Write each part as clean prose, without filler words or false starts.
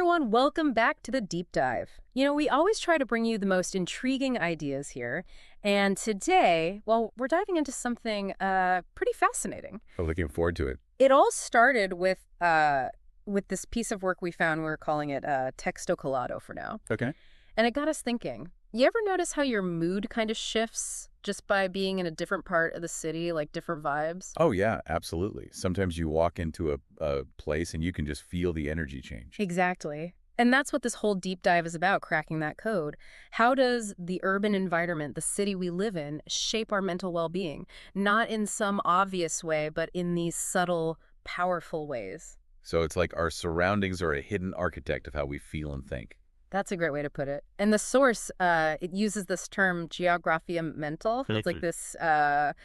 everyone, welcome back to the Deep Dive. We always try to bring you the most intriguing ideas here, and today, well, we're diving into something pretty fascinating. I'm looking forward to it. It all started with this piece of work we found. We're calling it Texto Colado for now. Okay. And it got us thinking. You ever notice how your mood kind of shifts just by being in a different part of the city, like different vibes? Oh, yeah, absolutely. Sometimes you walk into a place and you can just feel the energy change. Exactly. And that's what this whole deep dive is about, cracking that code. How does the urban environment, the city we live in, shape our mental well-being? Not in some obvious way, but in these subtle, powerful ways. So it's like our surroundings are a hidden architect of how we feel and think. That's a great way to put it. And the source, it uses this term Geographical. It's like this, a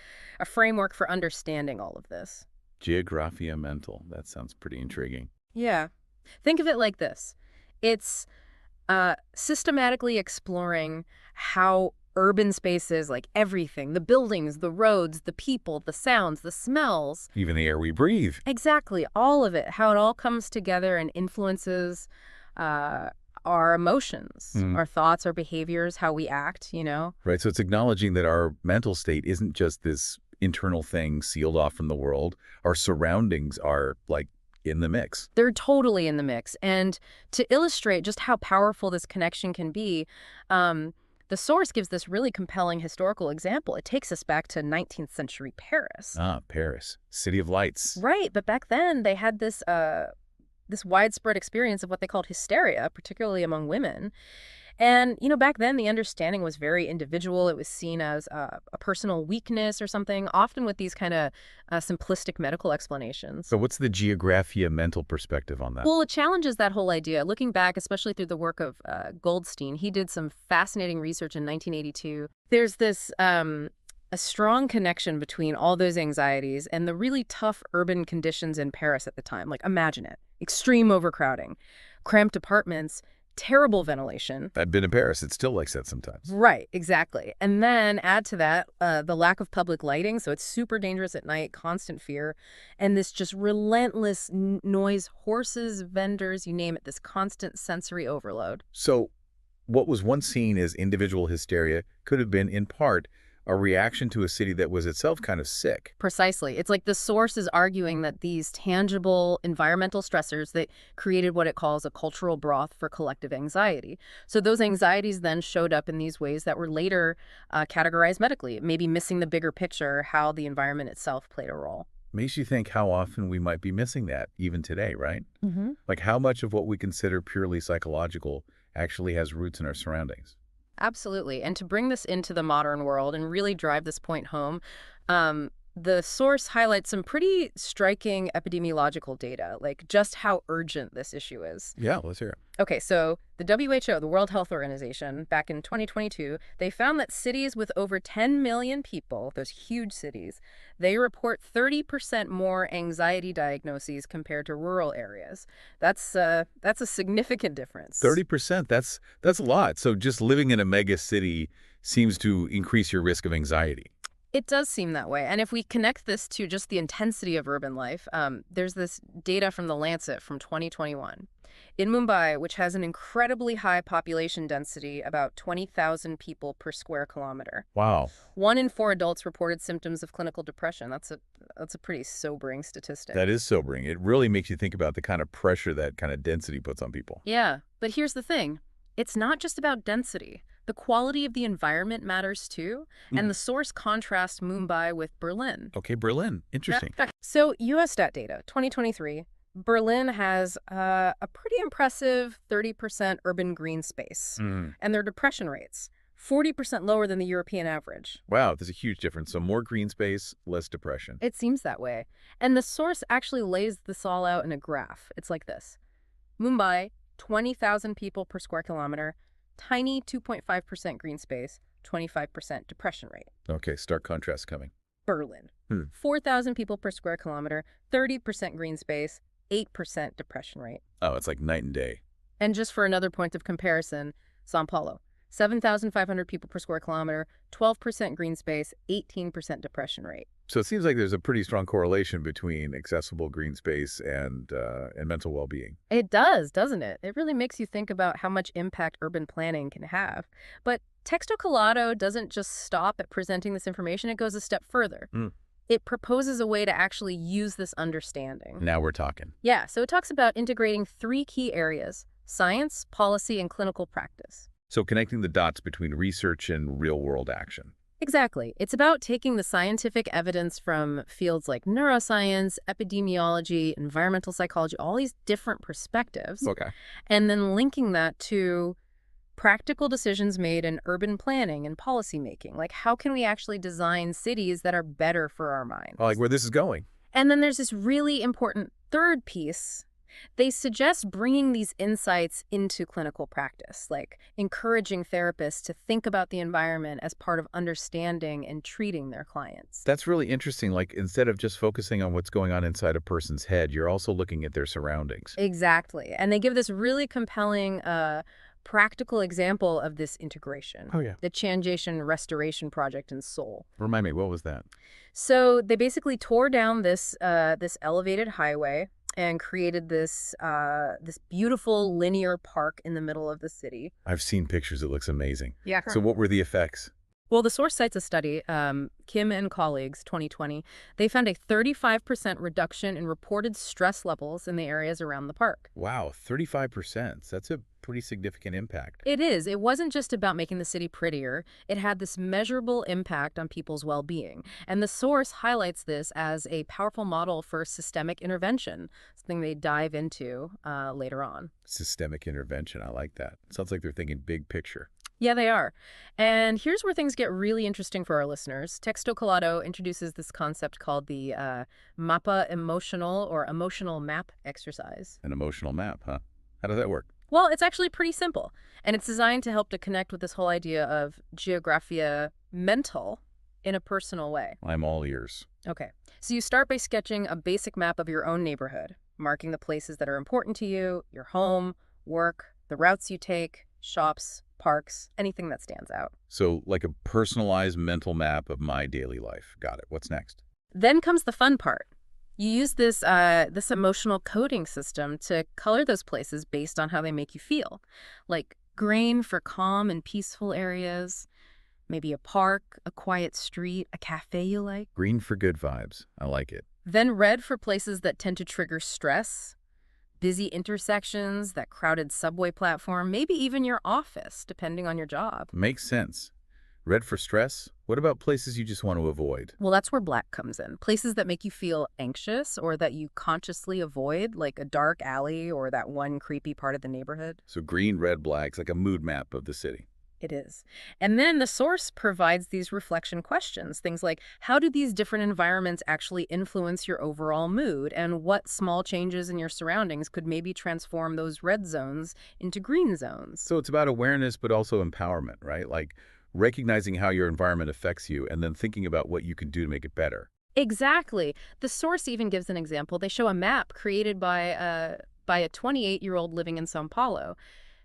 framework for understanding all of this. Geographical. That sounds pretty intriguing. Yeah. Think of it like this. It's systematically exploring how urban spaces, like everything, the buildings, the roads, the people, the sounds, the smells. Even the air we breathe. Exactly. All of it. How it all comes together and influences our emotions, our thoughts, our behaviors, how we act, Right. So it's acknowledging that our mental state isn't just this internal thing sealed off from the world. Our surroundings are like in the mix. They're totally in the mix. And to illustrate just how powerful this connection can be, the source gives this really compelling historical example. It takes us back to 19th century Paris. Ah, Paris. City of Lights. Right. But back then they had this widespread experience of what they called hysteria, particularly among women. And, back then the understanding was very individual. It was seen as a personal weakness or something, often with these kind of simplistic medical explanations. So what's the mental perspective on that? Well, it challenges that whole idea. Looking back, especially through the work of Goldstein, he did some fascinating research in 1982. There's this a strong connection between all those anxieties and the really tough urban conditions in Paris at the time. Like, imagine it. Extreme overcrowding, cramped apartments, terrible ventilation. I've been to Paris. It's still like that sometimes. Right, exactly. And then add to that the lack of public lighting, so it's super dangerous at night, constant fear, and this just relentless noise, horses, vendors, you name it, this constant sensory overload. So what was once seen as individual hysteria could have been, in part, a reaction to a city that was itself kind of sick. Precisely. It's like the source is arguing that these tangible environmental stressors that created what it calls a cultural broth for collective anxiety. So those anxieties then showed up in these ways that were later categorized medically, maybe missing the bigger picture, how the environment itself played a role. Makes you think how often we might be missing that, even today, right? Like how much of what we consider purely psychological actually has roots in our surroundings. Absolutely. And to bring this into the modern world and really drive this point home, the source highlights some pretty striking epidemiological data, like just how urgent this issue is. Yeah, let's hear it. Okay, so the WHO, the World Health Organization, back in 2022, they found that cities with over 10 million people, those huge cities, they report 30% more anxiety diagnoses compared to rural areas. That's a significant difference. 30%, that's a lot. So just living in a mega city seems to increase your risk of anxiety. It does seem that way. And if we connect this to just the intensity of urban life, there's this data from The Lancet from 2021. In Mumbai, which has an incredibly high population density, about 20,000 people per square kilometer. Wow. 1 in 4 adults reported symptoms of clinical depression. That's a pretty sobering statistic. That is sobering. It really makes you think about the kind of pressure that kind of density puts on people. Yeah, but here's the thing. It's not just about density. The quality of the environment matters too, and the source contrasts Mumbai with Berlin. Okay, Berlin. Interesting. So Eurostat data, 2023, Berlin has a pretty impressive 30% urban green space, and their depression rates, 40% lower than the European average. Wow, there's a huge difference. So more green space, less depression. It seems that way. And the source actually lays this all out in a graph. It's like this. Mumbai, 20,000 people per square kilometer, tiny 2.5% green space, 25% depression rate. Okay, stark contrast coming. Berlin, 4,000 people per square kilometer, 30% green space, 8% depression rate. Oh, it's like night and day. And just for another point of comparison, Sao Paulo, 7,500 people per square kilometer, 12% green space, 18% depression rate. So it seems like there's a pretty strong correlation between accessible green space and mental well-being. It does, doesn't it? It really makes you think about how much impact urban planning can have. But Texto Colado doesn't just stop at presenting this information, it goes a step further. Mm. It proposes a way to actually use this understanding. Now we're talking. Yeah, so it talks about integrating three key areas: science, policy, and clinical practice. So connecting the dots between research and real-world action. Exactly. It's about taking the scientific evidence from fields like neuroscience, epidemiology, environmental psychology, all these different perspectives, Okay. and then linking that to practical decisions made in urban planning and policymaking. Like, how can we actually design cities that are better for our minds? I like where this is going. And then there's this really important third piece. They suggest bringing these insights into clinical practice, like encouraging therapists to think about the environment as part of understanding and treating their clients. That's really interesting. Like, instead of just focusing on what's going on inside a person's head, you're also looking at their surroundings. Exactly. And they give this really compelling practical example of this integration. Oh, yeah. The Chanjation Restoration Project in Seoul. Remind me, what was that? So they basically tore down this elevated highway and created this beautiful linear park in the middle of the city. I've seen pictures. It looks amazing. Yeah. So what were the effects? Well, the source cites a study, Kim and colleagues, 2020. They found a 35% reduction in reported stress levels in the areas around the park. Wow, 35%. That's a pretty significant impact. It is. It wasn't just about making the city prettier. It had this measurable impact on people's well-being. And the source highlights this as a powerful model for systemic intervention, something they dive into later on. Systemic intervention. I like that. Sounds like they're thinking big picture. Yeah, they are. And here's where things get really interesting for our listeners. Texto Colado introduces this concept called the MAPA emotional or emotional map exercise. An emotional map, huh? How does that work? Well, it's actually pretty simple, and it's designed to help to connect with this whole idea of geographia mental in a personal way. I'm all ears. Okay, so you start by sketching a basic map of your own neighborhood, marking the places that are important to you, your home, work, the routes you take, shops, parks, anything that stands out. So like a personalized mental map of my daily life. Got it. What's next? Then comes the fun part. You use this emotional coding system to color those places based on how they make you feel. Like green for calm and peaceful areas, maybe a park, a quiet street, a cafe you like. Green for good vibes. I like it. Then red for places that tend to trigger stress, busy intersections, that crowded subway platform, maybe even your office, depending on your job. Makes sense. Red for stress? What about places you just want to avoid? Well, that's where black comes in. Places that make you feel anxious or that you consciously avoid, like a dark alley or that one creepy part of the neighborhood. So green, red, black's like a mood map of the city. It is. And then the source provides these reflection questions, things like, how do these different environments actually influence your overall mood? And what small changes in your surroundings could maybe transform those red zones into green zones? So it's about awareness, but also empowerment, right? Like recognizing how your environment affects you and then thinking about what you can do to make it better. Exactly. The source even gives an example. They show a map created by a 28-year-old living in São Paulo.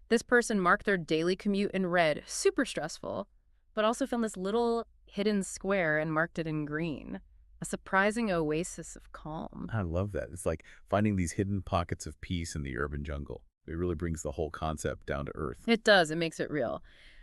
This person marked their daily commute in red, super stressful, but also found this little hidden square and marked it in green. A surprising oasis of calm. I love that. It's like finding these hidden pockets of peace in the urban jungle. It really brings the whole concept down to earth. It does. It makes it real.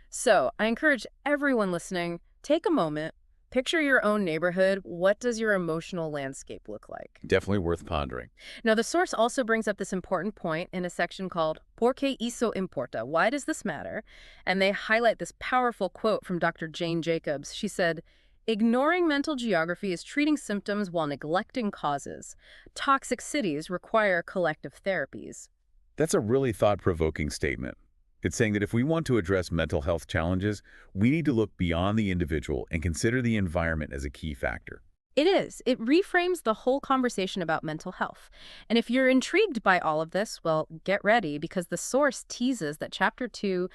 So I encourage everyone listening, take a moment, picture your own neighborhood. What does your emotional landscape look like? Definitely worth pondering. Now, the source also brings up this important point in a section called ¿Por qué eso importa? Why does this matter? And they highlight this powerful quote from Dr. Jane Jacobs. She said, ignoring mental geography is treating symptoms while neglecting causes. Toxic cities require collective therapies. That's a really thought-provoking statement. It's saying that if we want to address mental health challenges, we need to look beyond the individual and consider the environment as a key factor. It is. It reframes the whole conversation about mental health. And if you're intrigued by all of this, well, get ready, because the source teases that Chapter 2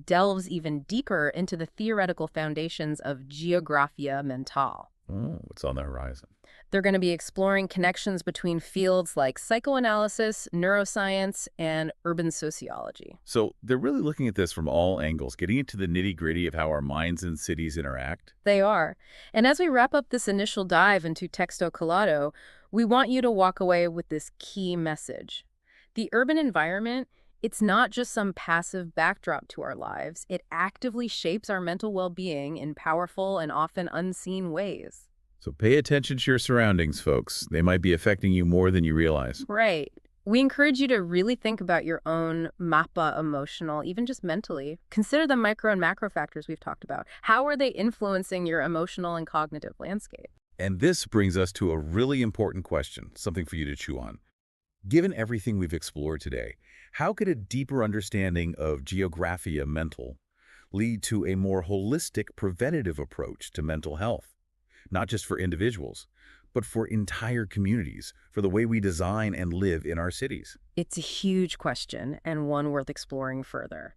delves even deeper into the theoretical foundations of Geographica mental. Oh, what's on the horizon? They're going to be exploring connections between fields like psychoanalysis, neuroscience, and urban sociology. So they're really looking at this from all angles, getting into the nitty-gritty of how our minds and cities interact. They are. And as we wrap up this initial dive into texto colado, we want you to walk away with this key message. The urban environment, it's not just some passive backdrop to our lives. It actively shapes our mental well-being in powerful and often unseen ways. So pay attention to your surroundings, folks. They might be affecting you more than you realize. Right. We encourage you to really think about your own mappa emotional, even just mentally. Consider the micro and macro factors we've talked about. How are they influencing your emotional and cognitive landscape? And this brings us to a really important question, something for you to chew on. Given everything we've explored today, how could a deeper understanding of geographia mental lead to a more holistic preventative approach to mental health? Not just for individuals, but for entire communities, for the way we design and live in our cities. It's a huge question and one worth exploring further.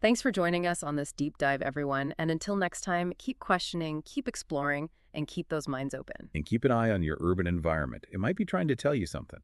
Thanks for joining us on this deep dive, everyone. And until next time, keep questioning, keep exploring, and keep those minds open. And keep an eye on your urban environment. It might be trying to tell you something.